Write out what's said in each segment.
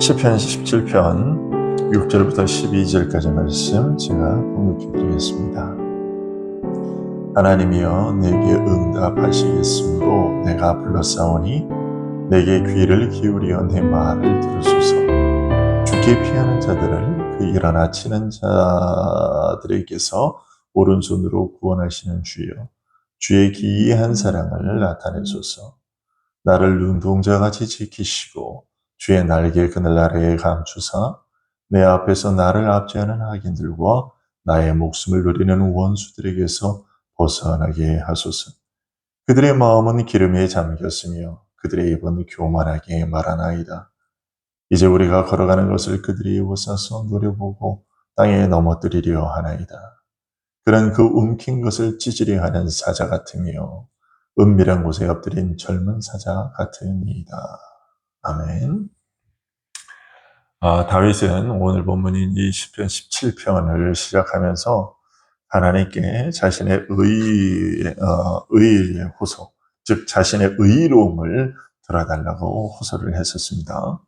시편 17편 6절부터 12절까지 말씀 제가 봉독해 드리겠습니다. 하나님이여 내게 응답하시겠으므로 내가 불렀사오니 내게 귀를 기울여 내 말을 들으소서. 주께 피하는 자들을 그 일어나 치는 자들에게서 오른손으로 구원하시는 주여, 주의 기이한 사랑을 나타내소서. 나를 눈동자같이 지키시고 주의 날개 그늘 아래에 감추사 내 앞에서 나를 압제하는 악인들과 나의 목숨을 노리는 원수들에게서 벗어나게 하소서. 그들의 마음은 기름에 잠겼으며 그들의 입은 교만하게 말하나이다. 이제 우리가 걸어가는 것을 그들이 웃어서 노려보고 땅에 넘어뜨리려 하나이다. 그런 그 움킨 것을 찢으려 하는 사자 같으며 은밀한 곳에 엎드린 젊은 사자 같으니이다. 아멘. 다윗은 오늘 본문인 이 시편 17편을 시작하면서 하나님께 자신의 의의 호소, 즉 자신의 의로움을 들어달라고 호소를 했었습니다.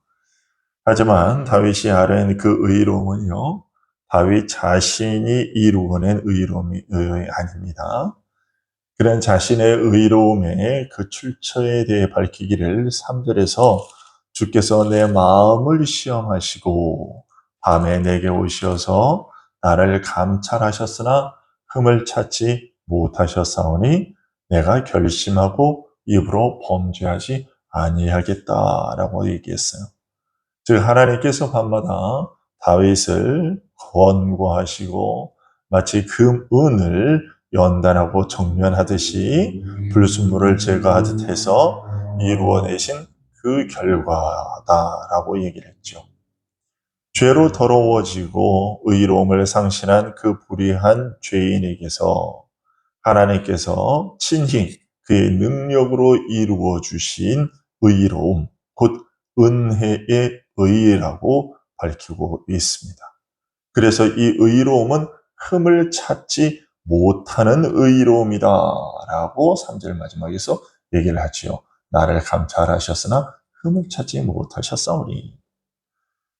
하지만 다윗이 아뢰는 그 의로움은요, 다윗 자신이 이루어낸 의로움이 아닙니다. 그런 자신의 의로움의 그 출처에 대해 밝히기를 3절에서 주께서 내 마음을 시험하시고 밤에 내게 오셔서 나를 감찰하셨으나 흠을 찾지 못하셨사오니 내가 결심하고 입으로 범죄하지 아니하겠다라고 얘기했어요. 즉 하나님께서 밤마다 다윗을 권고하시고 마치 금은을 연단하고 정면하듯이 불순물을 제거하듯 해서 이루어내신 그 결과다라고 얘기를 했죠. 죄로 더러워지고 의로움을 상실한 그 불의한 죄인에게서 하나님께서 친히 그의 능력으로 이루어 주신 의로움, 곧 은혜의 의라고 밝히고 있습니다. 그래서 이 의로움은 흠을 찾지 못하는 의로움이다 라고 3절 마지막에서 얘기를 하지요. 나를 감찰하셨으나 흠을 찾지 못하셨사오니.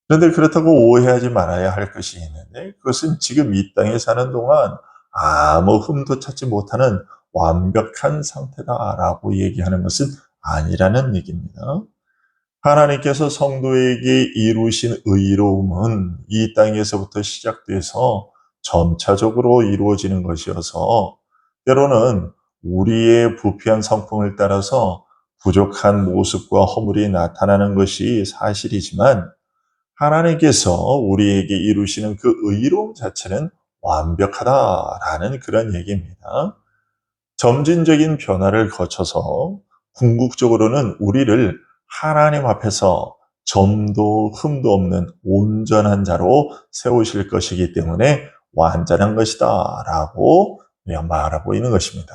그런데 그렇다고 오해하지 말아야 할 것이 있는데 그것은 지금 이 땅에 사는 동안 아무 흠도 찾지 못하는 완벽한 상태다라고 얘기하는 것은 아니라는 얘기입니다. 하나님께서 성도에게 이루신 의로움은 이 땅에서부터 시작돼서 점차적으로 이루어지는 것이어서 때로는 우리의 부패한 성품을 따라서 부족한 모습과 허물이 나타나는 것이 사실이지만 하나님께서 우리에게 이루시는 그 의로움 자체는 완벽하다라는 그런 얘기입니다. 점진적인 변화를 거쳐서 궁극적으로는 우리를 하나님 앞에서 점도 흠도 없는 온전한 자로 세우실 것이기 때문에 완전한 것이다 라고 말하고 있는 것입니다.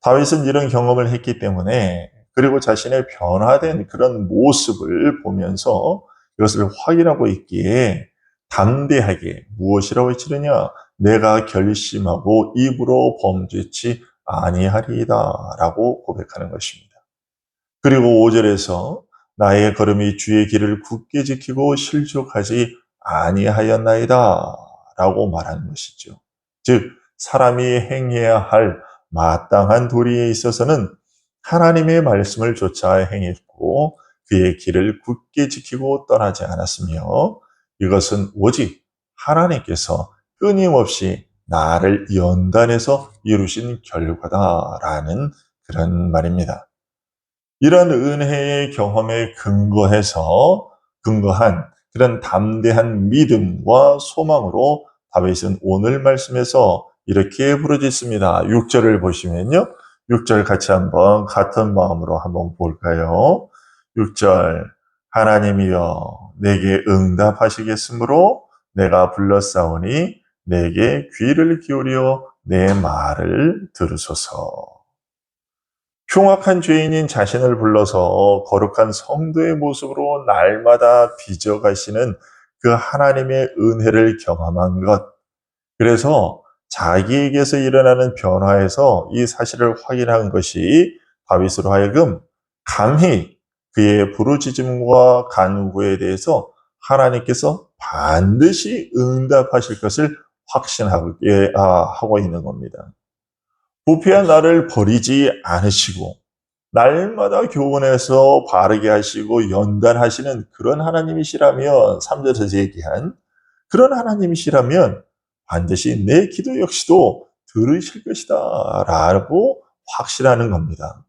다윗은 이런 경험을 했기 때문에 그리고 자신의 변화된 그런 모습을 보면서 이것을 확인하고 있기에 담대하게 무엇이라고 외치느냐? 내가 결심하고 입으로 범죄치 아니하리이다 라고 고백하는 것입니다. 그리고 5절에서 나의 걸음이 주의 길을 굳게 지키고 실족하지 아니하였나이다 라고 말하는 것이죠. 즉 사람이 행해야 할 마땅한 도리에 있어서는 하나님의 말씀을 쫓아 행했고 그의 길을 굳게 지키고 떠나지 않았으며 이것은 오직 하나님께서 끊임없이 나를 연단해서 이루신 결과다라는 그런 말입니다. 이런 은혜의 경험에 근거한 그런 담대한 믿음과 소망으로 다윗은 오늘 말씀에서 이렇게 부르짖습니다. 6절을 보시면요. 6절 같이 한번 같은 마음으로 한번 볼까요? 6절 하나님이여 내게 응답하시겠으므로 내가 불렀사오니 내게 귀를 기울여 내 말을 들으소서. 흉악한 죄인인 자신을 불러서 거룩한 성도의 모습으로 날마다 빚어가시는 그 하나님의 은혜를 경험한 것. 그래서 자기에게서 일어나는 변화에서 이 사실을 확인한 것이 다윗으로 하여금 감히 그의 부르짖음과 간구에 대해서 하나님께서 반드시 응답하실 것을 확신하게 하고 있는 겁니다. 부패한 나를 버리지 않으시고 날마다 교훈해서 바르게 하시고 연단하시는 그런 하나님이시라면, 3절에서 얘기한 그런 하나님이시라면 반드시 내 기도 역시도 들으실 것이다 라고 확신하는 겁니다.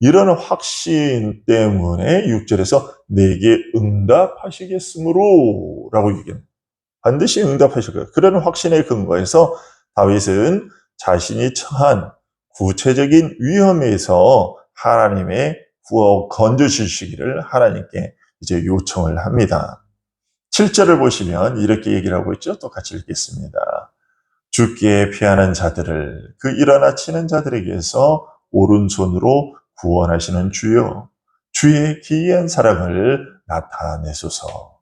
이런 확신 때문에 6절에서 내게 응답하시겠으므로 라고 얘기합니다. 반드시 응답하실 거예요. 그런 확신에 근거해서 다윗은 자신이 처한 구체적인 위험에서 하나님의 구호 건져주시기를 하나님께 이제 요청을 합니다. 7절을 보시면 이렇게 얘기를 하고 있죠. 똑같이 읽겠습니다. 죽게 피하는 자들을, 그 일어나 치는 자들에게서 오른손으로 구원하시는 주여, 주의 기이한 사랑을 나타내소서.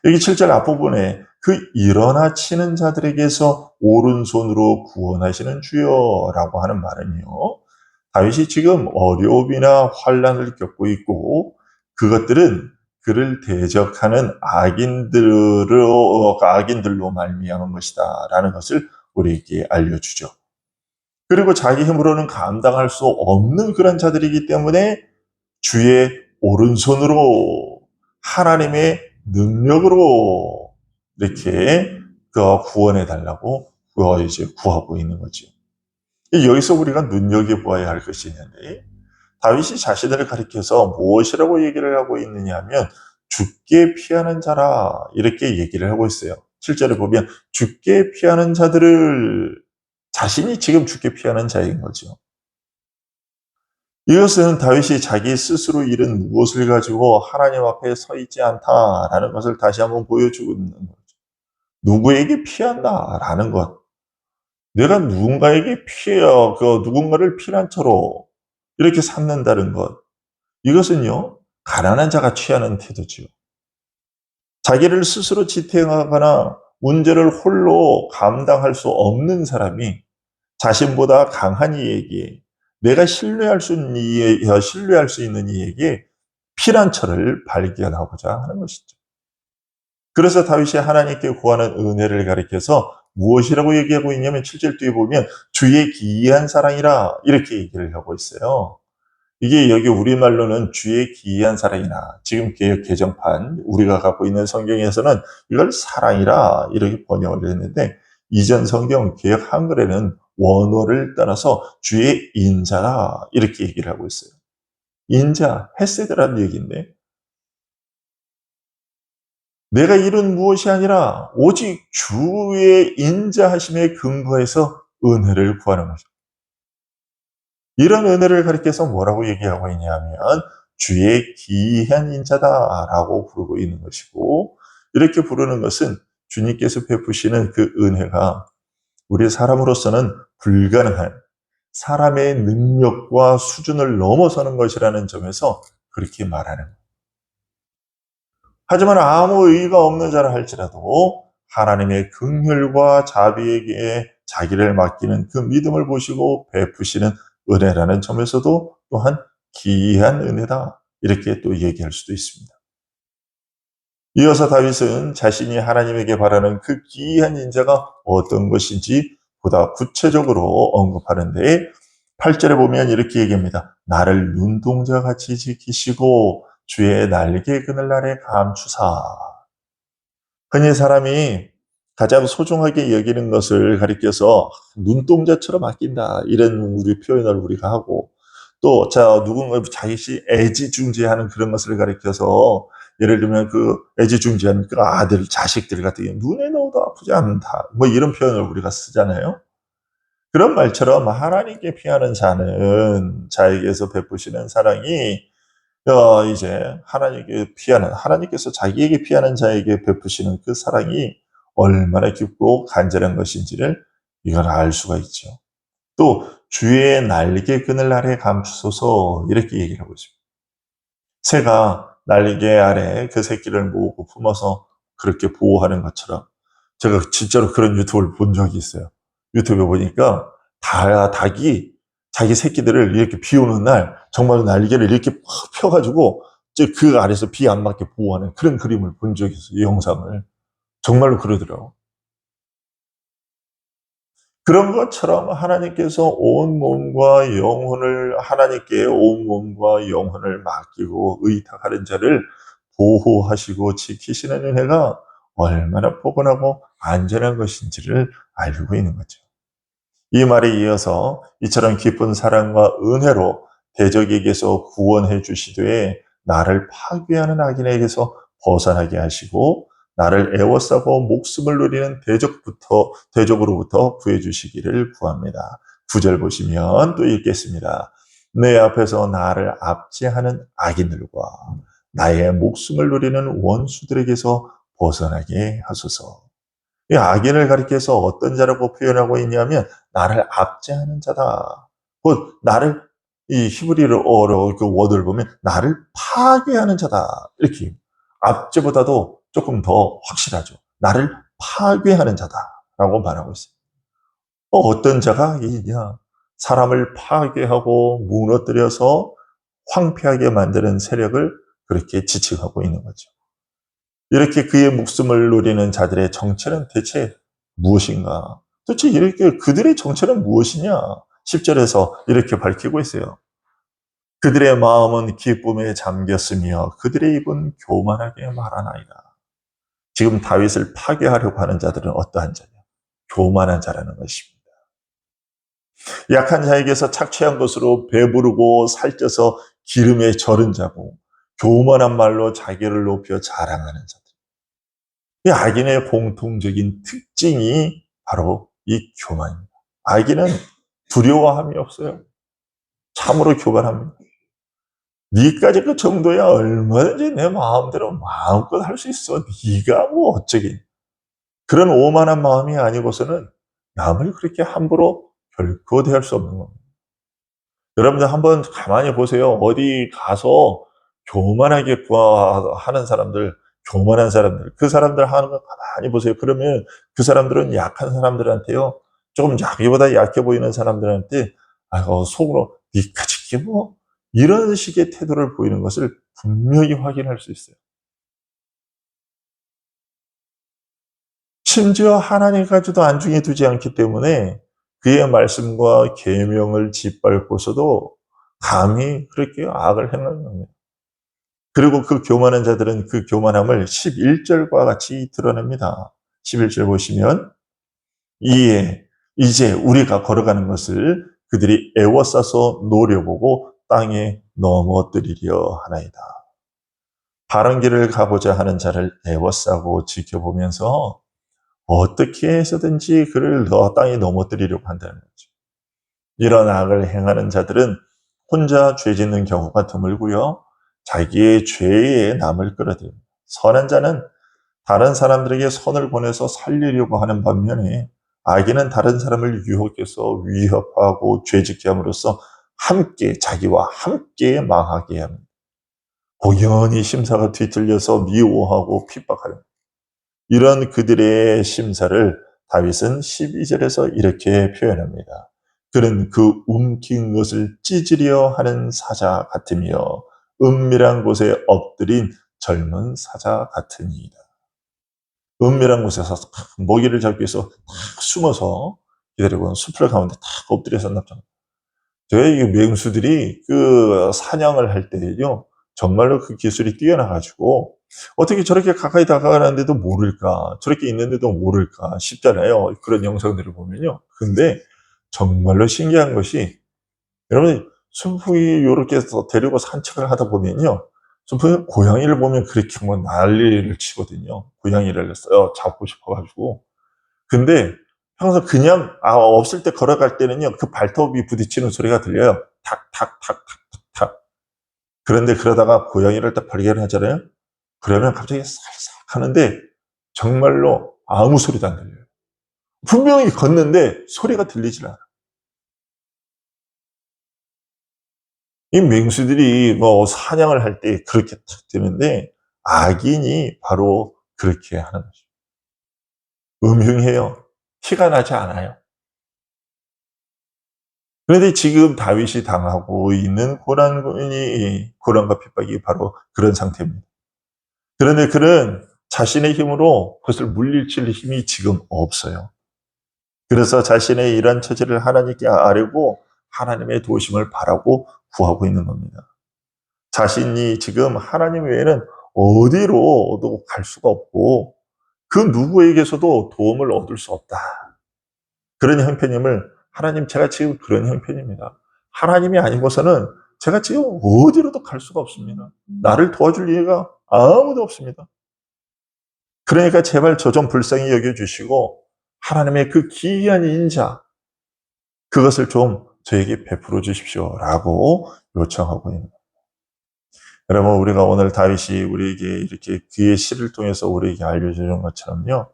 여기 7절 앞부분에 그 일어나 치는 자들에게서 오른손으로 구원하시는 주여라고 하는 말은요, 다윗이 지금 어려움이나 환난을 겪고 있고 그것들은 그를 대적하는 악인들로 말미암은 것이다 라는 것을 우리에게 알려주죠. 그리고 자기 힘으로는 감당할 수 없는 그런 자들이기 때문에 주의 오른손으로, 하나님의 능력으로 이렇게 구원해 달라고 이제 구하고 있는 거죠. 여기서 우리가 눈여겨보아야 할 것이 있는데, 다윗이 자신을 가리켜서 무엇이라고 얘기를 하고 있느냐 하면 죽게 피하는 자라 이렇게 얘기를 하고 있어요. 7절에 보면 죽게 피하는 자들을, 자신이 지금 죽게 피하는 자인 거죠. 이것은 다윗이 자기 스스로 잃은 무엇을 가지고 하나님 앞에 서 있지 않다라는 것을 다시 한번 보여주고 있는 거죠. 누구에게 피한다라는 것. 내가 누군가에게 누군가를 피난처로 이렇게 삼는다는 것. 이것은요, 가난한 자가 취하는 태도지요. 자기를 스스로 지탱하거나 문제를 홀로 감당할 수 없는 사람이 자신보다 강한 이에게, 내가 신뢰할 수 있는 이에게 피난처를 발견하고자 하는 것이죠. 그래서 다윗이 하나님께 구하는 은혜를 가리켜서 무엇이라고 얘기하고 있냐면 7절 뒤에 보면 주의 기이한 사랑이라 이렇게 얘기를 하고 있어요. 이게 여기 우리말로는 주의 기이한 사랑이나, 지금 개역 개정판 우리가 갖고 있는 성경에서는 이걸 사랑이라 이렇게 번역을 했는데, 이전 성경 개역 한글에는 원어를 따라서 주의 인자라 이렇게 얘기를 하고 있어요. 인자, 헤세드라는 얘기인데, 내가 이룬 무엇이 아니라 오직 주의 인자하심에 근거해서 은혜를 구하는 것입니다. 이런 은혜를 가리켜서 뭐라고 얘기하고 있냐면 주의 기이한 인자다라고 부르고 있는 것이고, 이렇게 부르는 것은 주님께서 베푸시는 그 은혜가 우리 사람으로서는 불가능한, 사람의 능력과 수준을 넘어서는 것이라는 점에서 그렇게 말하는 거예요. 하지만 아무 의의가 없는 자라 할지라도 하나님의 긍휼과 자비에게 자기를 맡기는 그 믿음을 보시고 베푸시는 은혜라는 점에서도 또한 기이한 은혜다 이렇게 또 얘기할 수도 있습니다. 이어서 다윗은 자신이 하나님에게 바라는 그 기이한 인자가 어떤 것인지 보다 구체적으로 언급하는데, 8절에 보면 이렇게 얘기합니다. 나를 눈동자같이 지키시고 주의 날개 그늘 아래 감추사. 흔히 사람이 가장 소중하게 여기는 것을 가리켜서 눈동자처럼 아낀다 이런 우리 표현을 우리가 하고, 또 누군가 자기시 애지중지하는 그런 것을 가리켜서, 예를 들면 그 애지중지하는 그 아들, 자식들 같은 경우 눈에 넣어도 아프지 않다 뭐 이런 표현을 우리가 쓰잖아요. 그런 말처럼 하나님께 피하는 자는 자에게서 베푸시는 사랑이 이제 하나님께서 자기에게 피하는 자에게 베푸시는 그 사랑이 얼마나 깊고 간절한 것인지를 이걸 알 수가 있죠. 또 주의 날개 그늘 아래 감추소서 이렇게 얘기를 하고 있습니다. 새가 날개 아래 그 새끼를 모으고 품어서 그렇게 보호하는 것처럼, 제가 진짜로 그런 유튜브를 본 적이 있어요. 유튜브에 보니까 닭이 자기 새끼들을 이렇게 비 오는 날 정말 날개를 이렇게 팍 펴가지고 즉 그 아래서 비 안 맞게 보호하는 그런 그림을 본 적이 있어요, 이 영상을. 정말로 그러더라고요. 그런 것처럼 하나님께서 온 몸과 영혼을 하나님께 온 몸과 영혼을 맡기고 의탁하는 자를 보호하시고 지키시는 은혜가 얼마나 포근하고 안전한 것인지를 알고 있는 거죠. 이 말에 이어서 이처럼 깊은 사랑과 은혜로 대적에게서 구원해 주시되 나를 파괴하는 악인에게서 벗어나게 하시고 나를 애워싸고 목숨을 누리는 대적으로부터 구해 주시기를 구합니다. 9절 보시면 또 읽겠습니다. 내 앞에서 나를 압제하는 악인들과 나의 목숨을 누리는 원수들에게서 벗어나게 하소서. 이 악인을 가리켜서 어떤 자라고 표현하고 있냐면 나를 압제하는 자다. 곧 나를 이 히브리어로 그 워드를 보면 나를 파괴하는 자다. 이렇게 압제보다도 조금 더 확실하죠. 나를 파괴하는 자다라고 말하고 있어요. 어떤 자가 이냐? 사람을 파괴하고 무너뜨려서 황폐하게 만드는 세력을 그렇게 지칭하고 있는 거죠. 이렇게 그의 목숨을 노리는 자들의 정체는 대체 무엇인가? 도대체 이렇게 그들의 정체는 무엇이냐? 10절에서 이렇게 밝히고 있어요. 그들의 마음은 기쁨에 잠겼으며 그들의 입은 교만하게 말하나이다. 지금 다윗을 파괴하려고 하는 자들은 어떠한 자냐? 교만한 자라는 것입니다. 약한 자에게서 착취한 것으로 배부르고 살쪄서 기름에 절은 자고 교만한 말로 자기를 높여 자랑하는 자들. 이 악인의 공통적인 특징이 바로 이 교만입니다. 악인은 두려워함이 없어요. 참으로 교만합니다. 니까지 그 정도야 얼마든지 내 마음대로 마음껏 할 수 있어. 네가 뭐 어쩌긴. 그런 오만한 마음이 아니고서는 남을 그렇게 함부로 결코 대할 수 없는 겁니다. 여러분들 한번 가만히 보세요. 어디 가서 교만하게 구하는 사람들, 교만한 사람들, 그 사람들 하는 거 가만히 보세요. 그러면 그 사람들은 약한 사람들한테요. 조금 자기보다 약해 보이는 사람들한테 속으로 니까지 이게 뭐 이런 식의 태도를 보이는 것을 분명히 확인할 수 있어요. 심지어 하나님까지도 안중에 두지 않기 때문에 그의 말씀과 계명을 짓밟고서도 감히 그렇게 악을 행하는 겁니다. 그리고 그 교만한 자들은 그 교만함을 11절과 같이 드러냅니다. 11절 보시면 이에 이제 우리가 걸어가는 것을 그들이 애워싸서 노려보고 땅에 넘어뜨리려 하나이다. 바른 길을 가고자 하는 자를 애워싸고 지켜보면서 어떻게 해서든지 그를 땅에 넘어뜨리려고 한다는 거죠. 이런 악을 행하는 자들은 혼자 죄 짓는 경우가 드물고요. 자기의 죄에 남을 끌어들입니다. 선한 자는 다른 사람들에게 선을 보내서 살리려고 하는 반면에 악인은 다른 사람을 유혹해서 위협하고 죄짓게 함으로써 함께 자기와 함께 망하게 합니다. 고연히 심사가 뒤틀려서 미워하고 핍박하는 이런 그들의 심사를 다윗은 12절에서 이렇게 표현합니다. 그는 그 움킨 것을 찢으려 하는 사자 같으며 은밀한 곳에 엎드린 젊은 사자 같으니이다. 은밀한 곳에서 먹이를 잡기 위해서 숨어서 기다리고 숲을 가운데 탁 엎드려서 납작. 저희 맹수들이 그 사냥을 할 때요, 정말로 그 기술이 뛰어나가지고 어떻게 저렇게 가까이 다가가는데도 모를까, 저렇게 있는데도 모를까 싶잖아요. 그런 영상들을 보면요. 근데 정말로 신기한 것이 여러분 순풍이 요렇게 해서 데리고 산책을 하다 보면요. 순풍이 고양이를 보면 그렇게 뭐 난리를 치거든요. 고양이를 잡고 싶어가지고. 근데 항상 그냥 없을 때 걸어갈 때는요. 그 발톱이 부딪히는 소리가 들려요. 탁탁탁탁탁탁. 그런데 그러다가 고양이를 딱 발견하잖아요. 그러면 갑자기 살짝 하는데 정말로 아무 소리도 안 들려요. 분명히 걷는데 소리가 들리질 않아. 이 맹수들이 뭐 사냥을 할 때 그렇게 탁 되는데 악인이 바로 그렇게 하는 거죠. 음흉해요. 티가 나지 않아요. 그런데 지금 다윗이 당하고 있는 고난과 핍박이 바로 그런 상태입니다. 그런데 그는 자신의 힘으로 그것을 물리칠 힘이 지금 없어요. 그래서 자신의 이런 처지를 하나님께 아뢰고 하나님의 도우심을 바라고 구하고 있는 겁니다. 자신이 지금 하나님 외에는 어디로도 갈 수가 없고 그 누구에게서도 도움을 얻을 수 없다. 그런 형편임을 하나님 제가 지금 그런 형편입니다. 하나님이 아니고서는 제가 지금 어디로도 갈 수가 없습니다. 나를 도와줄 이가 아무도 없습니다. 그러니까 제발 저 좀 불쌍히 여겨주시고 하나님의 그 기이한 인자 그것을 좀 저에게 베풀어 주십시오라고 요청하고 있는 거예요. 여러분 우리가 오늘 다윗이 우리에게 이렇게 그의 시를 통해서 우리에게 알려주는 것처럼요.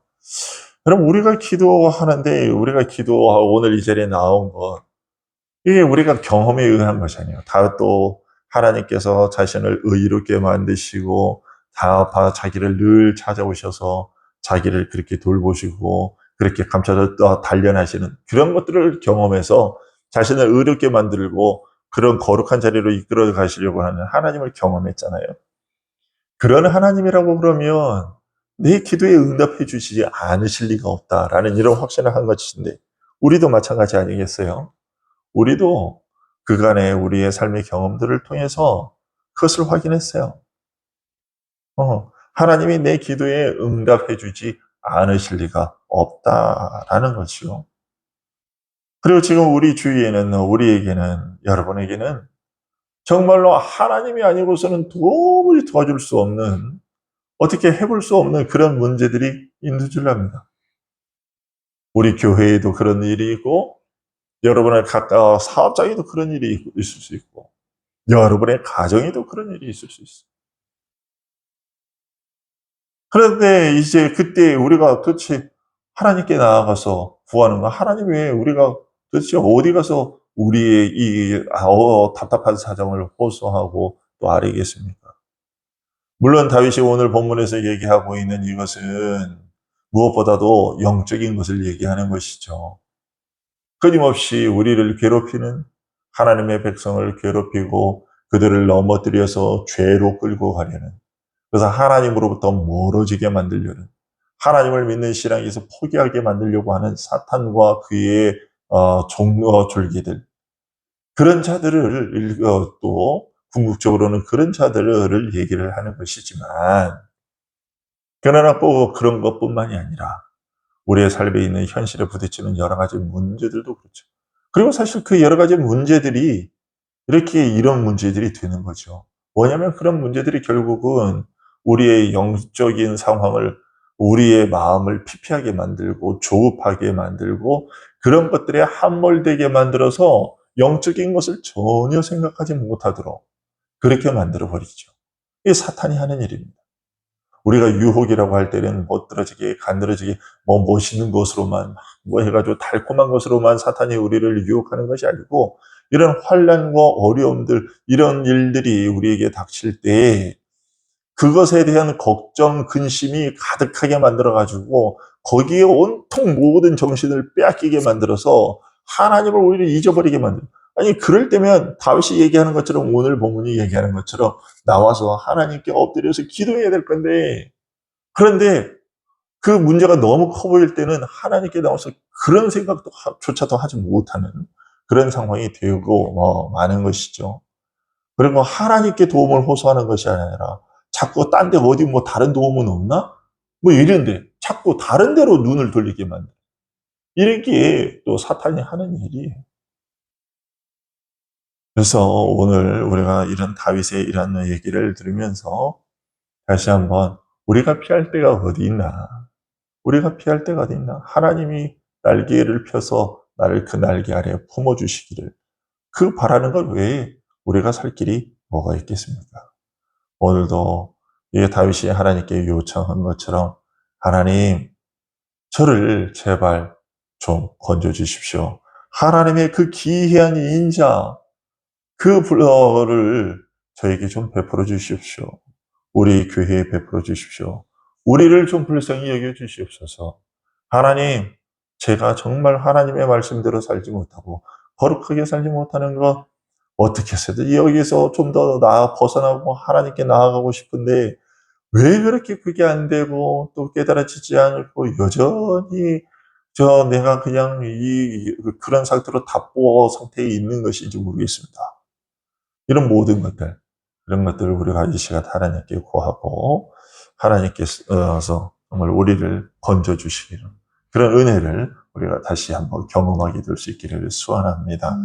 여러분 우리가 기도하는데 우리가 기도하고 오늘 이 자리에 나온 것 이게 우리가 경험에 의한 것이 아니에요. 다 또 하나님께서 자신을 의롭게 만드시고 자기를 늘 찾아오셔서 자기를 그렇게 돌보시고 그렇게 감춰서 단련하시는 그런 것들을 경험해서 자신을 의롭게 만들고 그런 거룩한 자리로 이끌어 가시려고 하는 하나님을 경험했잖아요. 그런 하나님이라고 그러면 내 기도에 응답해 주시지 않으실 리가 없다라는 이런 확신을 한 것인데 우리도 마찬가지 아니겠어요? 우리도 그간의 우리의 삶의 경험들을 통해서 그것을 확인했어요. 하나님이 내 기도에 응답해 주지 않으실 리가 없다라는 것이요. 그리고 지금 우리 주위에는 우리에게는 여러분에게는 정말로 하나님이 아니고서는 도무지 도와줄 수 없는 어떻게 해볼 수 없는 그런 문제들이 있는 줄 압니다. 우리 교회에도 그런 일이 있고 여러분의 사업장에도 그런 일이 있을 수 있고 여러분의 가정에도 그런 일이 있을 수 있어요. 그런데 이제 그때 우리가 도대체 하나님께 나아가서 구하는 거 하나님 외에 우리가 도대체 어디 가서 우리의 이 답답한 사정을 호소하고 또 아뢰겠습니까? 물론 다윗이 오늘 본문에서 얘기하고 있는 이것은 무엇보다도 영적인 것을 얘기하는 것이죠. 끊임없이 우리를 괴롭히는 하나님의 백성을 괴롭히고 그들을 넘어뜨려서 죄로 끌고 가려는 그래서 하나님으로부터 멀어지게 만들려는 하나님을 믿는 신앙에서 포기하게 만들려고 하는 사탄과 그의 종로 졸기들 그런 자들을 또 궁극적으로는 그런 자들을 얘기를 하는 것이지만 그러나 또 그런 것뿐만이 아니라 우리의 삶에 있는 현실에 부딪히는 여러 가지 문제들도 그렇죠. 그리고 사실 그 여러 가지 문제들이 이렇게 이런 문제들이 되는 거죠. 뭐냐면 그런 문제들이 결국은 우리의 영적인 상황을 우리의 마음을 피폐하게 만들고 조급하게 만들고 그런 것들에 함몰되게 만들어서 영적인 것을 전혀 생각하지 못하도록 그렇게 만들어 버리죠. 이게 사탄이 하는 일입니다. 우리가 유혹이라고 할 때는 멋들어지게 간드러지게 멋있는 것으로만 뭐 해가지고 달콤한 것으로만 사탄이 우리를 유혹하는 것이 아니고 이런 환난과 어려움들 이런 일들이 우리에게 닥칠 때 그것에 대한 걱정 근심이 가득하게 만들어 가지고 거기에 온통 모든 정신을 빼앗기게 만들어서 하나님을 오히려 잊어버리게 만들어요. 아니 그럴 때면 다윗이 얘기하는 것처럼 오늘 본문이 얘기하는 것처럼 나와서 하나님께 엎드려서 기도해야 될 건데 그런데 그 문제가 너무 커 보일 때는 하나님께 나와서 그런 생각도 조차도 하지 못하는 그런 상황이 되고 마는 것이죠. 그리고 하나님께 도움을 호소하는 것이 아니라 자꾸 딴 데 어디 뭐 다른 도움은 없나? 뭐 이런데 자꾸 다른 데로 눈을 돌리게 만들어요. 이게 또 사탄이 하는 일이에요. 그래서 오늘 우리가 이런 다윗의 이런 얘기를 들으면서 다시 한번 우리가 피할 데가 어디 있나? 우리가 피할 데가 어디 있나? 하나님이 날개를 펴서 나를 그 날개 아래 품어 주시기를 그 바라는 것 외에 우리가 살 길이 뭐가 있겠습니까? 오늘도 이 다윗이 하나님께 요청한 것처럼 하나님 저를 제발 좀 건져 주십시오. 하나님의 그 기이한 인자 그 불어를 저에게 좀 베풀어 주십시오. 우리 교회에 베풀어 주십시오. 우리를 좀 불쌍히 여겨 주시옵소서. 하나님, 제가 정말 하나님의 말씀대로 살지 못하고 거룩하게 살지 못하는 것, 어떻게 해서든 여기서 좀 더 벗어나고 하나님께 나아가고 싶은데 왜 그렇게 그게 안 되고 또 깨달아지지 않고 여전히 내가 그냥 그런 상태로 답보 상태에 있는 것인지 모르겠습니다. 이런 모든 것들, 이런 것들을 우리가 이 시간 하나님께 구하고 하나님께서 정말 우리를 건져주시기를, 그런 은혜를 우리가 다시 한번 경험하게 될 수 있기를 소원합니다.